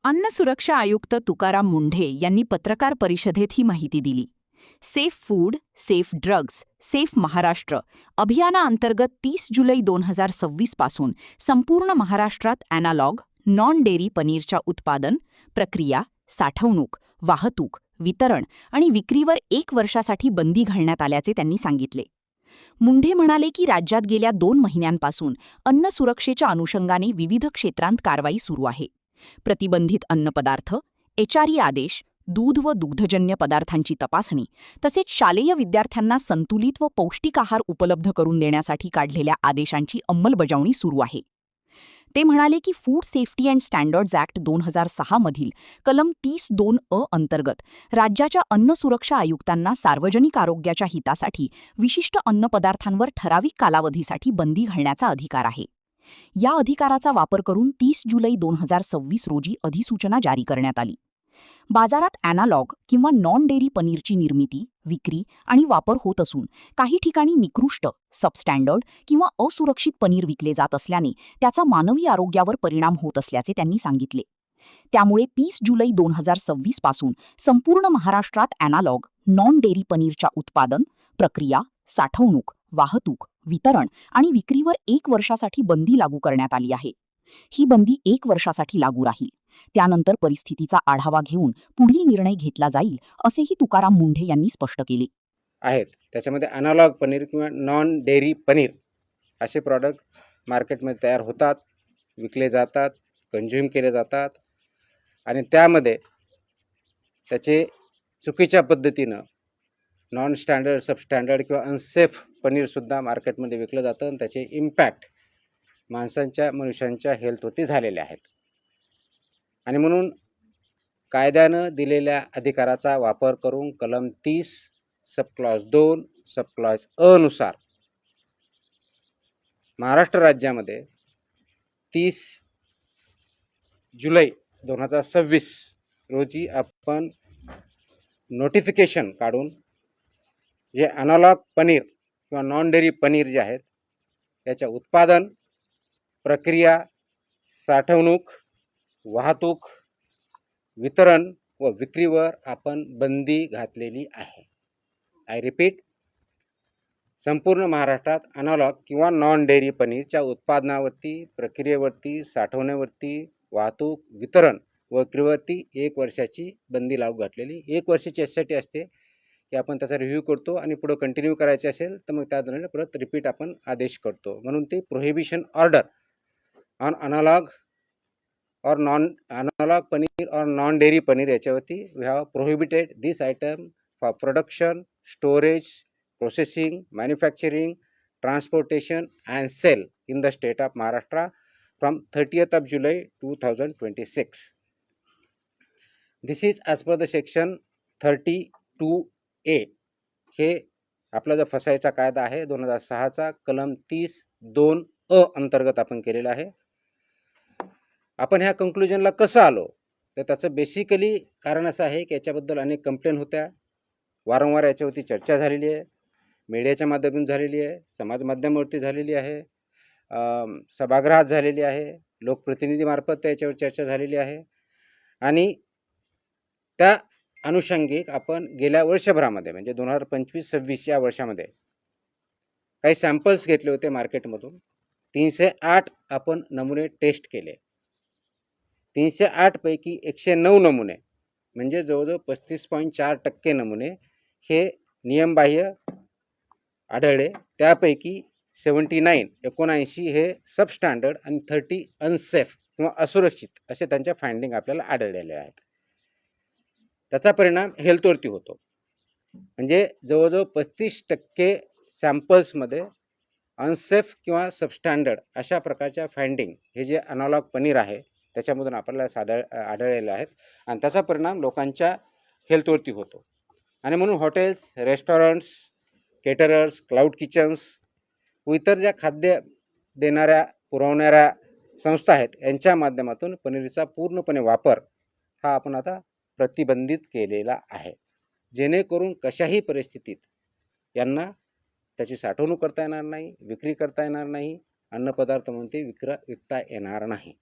अन्न सुरक्षा आयुक्त तुकाराम मुंढे यांनी पत्रकार परिषदेत ही माहिती दिली. Safe food, safe drugs, safe Maharashtra अभियानाअंतर्गत 30 जुलै 2026 पासून संपूर्ण महाराष्ट्रात ॲनालॉग, नॉन डेअरी पनीरच्या उत्पादन, प्रक्रिया, साठवणूक, वाहतूक, वितरण आणि विक्रीवर 1 वर्षासाठी बंदी घालण्यात आल्याचे त्यांनी सांगितले. मुंढे म्हणाले की राज्यात गेल्या 2 महिन्यांपासून अन्न सुरक्षेच्या अनुषंगाने विविध क्षेत्रांत कारवाई सुरू आहे. प्रतिबंधित अन्नपदार्थ, एचआरई आदेश, दूध व दुग्धजन्य पदार्थांची तपासणी तसेच शालेय विद्यार्थ्यांना संतुलित व पौष्टिक आहार उपलब्ध करून देण्यासाठी काढलेल्या आदेशांची अंमलबजावणी सुरू आहे. ते म्हणाले की food safety and standards act 2006 मधील कलम 30(2)(अ) अंतर्गत राज्याच्या अन्न सुरक्षा आयुक्तांना सार्वजनिक आरोग्याच्या हितासाठी विशिष्ट अन्नपदार्थांवर ठराविक कालावधीसाठी बंदी घालण्याचा अधिकार आहे. या अधिकाराचा वापर करून 30 जुलै 2026 रोजी अधिसूचना जारी करण्यात आली. बाजारात ॲनालॉग किंवा नॉन डेअरी पनीरची निर्मिती, विक्री आणि वापर होत असून काही ठिकाणी निकृष्ट, सबस्टँडर्ड किंवा असुरक्षित पनीर विकले जात असल्याने त्याचा मानवी आरोग्यावर परिणाम होत असल्याचे त्यांनी सांगितले. त्यामुळे 30 जुलै 2026 पासून संपूर्ण महाराष्ट्रात ॲनालॉग, नॉन डेअरी पनीरच्या उत्पादन, प्रक्रिया, साठवणूक, वाहतूक, वितरण आणि विक्रीवर 1 वर्षासाठी बंदी लागू करण्यात आली आहे. ही बंदी 1 वर्षासाठी लागू राहील. त्यानंतर परिस्थितीचा आढावा घेऊन पुढील निर्णय घेतला जाईल, असेही तुकाराम मुंढे यांनी स्पष्ट केले. आहेत त्याच्यामध्ये अनालॉग पनीर किंवा नॉन डेअरी पनीर असे प्रॉडक्ट मार्केटमध्ये तयार होतात, विकले जातात, कंझ्युम केले जातात आणि त्यामध्ये त्याचे चुकीच्या पद्धतीनं नॉन स्टँडर्ड, सबस्टँडर्ड किंवा अनसेफ पनीरसुद्धा मार्केटमध्ये विकलं जातं आणि त्याचे इम्पॅक्ट मनुष्यांच्या हेल्थवरती झालेले आहेत. आणि म्हणून कायद्यानं दिलेल्या अधिकाराचा वापर करून कलम 30 सबक्लॉज 2 सबक्लॉज अ नुसार महाराष्ट्र राज्यामध्ये 30 जुलै 2026 रोजी आपण नोटिफिकेशन काढून जे अनालॉग पनीर किंवा नॉन डेअरी पनीर जे आहेत याच्या उत्पादन, प्रक्रिया, साठवणूक, वाहतूक, वितरण व विक्रीवर आपण बंदी घातलेली आहे. आय रिपीट, संपूर्ण महाराष्ट्रात अनालॉग किंवा नॉन डेअरी पनीरच्या उत्पादनावरती, प्रक्रियेवरती, साठवण्यावरती, वाहतूक, वितरण व विक्रीवरती 1 वर्षाची बंदी लागू घातलेली. 1 वर्षाची यासाठी असते की आपण त्याचा रिव्ह्यू करतो आणि पुढे कंटिन्यू करायचे असेल तर मग त्याद्वारे परत रिपीट आपण आदेश करतो. म्हणून ते prohibition order on analogue or non-analog paneer or non-dairy paneer याच्यावरती we have prohibited this item for production, storage, processing, manufacturing, transportation and sale in the state of Maharashtra from 30th of July 2026. This is as per the section 32A. हे आपला जो फसायचा कायदा आहे 2006चा कलम 30(2)(अ) अंतर्गत आपण केलेला आहे. आपण ह्या कंक्लुजनला कसं आलो तर त्याचं बेसिकली कारण असं आहे की याच्याबद्दल अनेक कंप्लेंट होत्या, वारंवार याच्यावरती चर्चा झालेली आहे, मीडियाच्या माध्यमातून झालेली आहे, समाज माध्यमावरती झालेली आहे, सभागृहात झालेली आहे, लोकप्रतिनिधीमार्फत याच्यावर चर्चा झालेली आहे. आणि त्या अनुषंगिक आपण गेल्या वर्षभरामध्ये म्हणजे 2025-26 या वर्षामध्ये काही सॅम्पल्स घेतले होते मार्केटमधून. 308 आपण नमुने टेस्ट केले. 308 पैकी 109 नमुने म्हणजे जवळजवळ 35.4% नमुने हे नियमबाह्य आढळले. त्यापैकी 79 हे सबस्टँडर्ड आणि 30 अनसेफ किंवा असुरक्षित असे त्यांच्या फाइंडिंग आपल्याला आढळलेले आहेत. त्याचा परिणाम हेल्थवरती होतो. म्हणजे जवळजवळ 35% सॅम्पल्समध्ये अनसेफ किंवा सबस्टँडर्ड अशा प्रकारच्या फाइंडिंग हे जे अनालॉग पनीर आहे त्याच्यामधून आपल्याला आढळलेले आहेत आणि त्याचा परिणाम लोकांच्या हेल्थवरती होतो. आणि म्हणून hotels, restaurants, caterers, cloud kitchens व इतर ज्या खाद्य देणाऱ्या पुरवणाऱ्या संस्था आहेत यांच्या माध्यमातून पनीरचा पूर्णपणे वापर हा आपण आता प्रतिबंधित केलेला आहे, जेणेकरून कशाही परिस्थितीत यांना त्याची साठवणूक करता येणार नाही, विक्री करता येणार नाही, अन्नपदार्थ म्हणून ते विकता येणार नाही.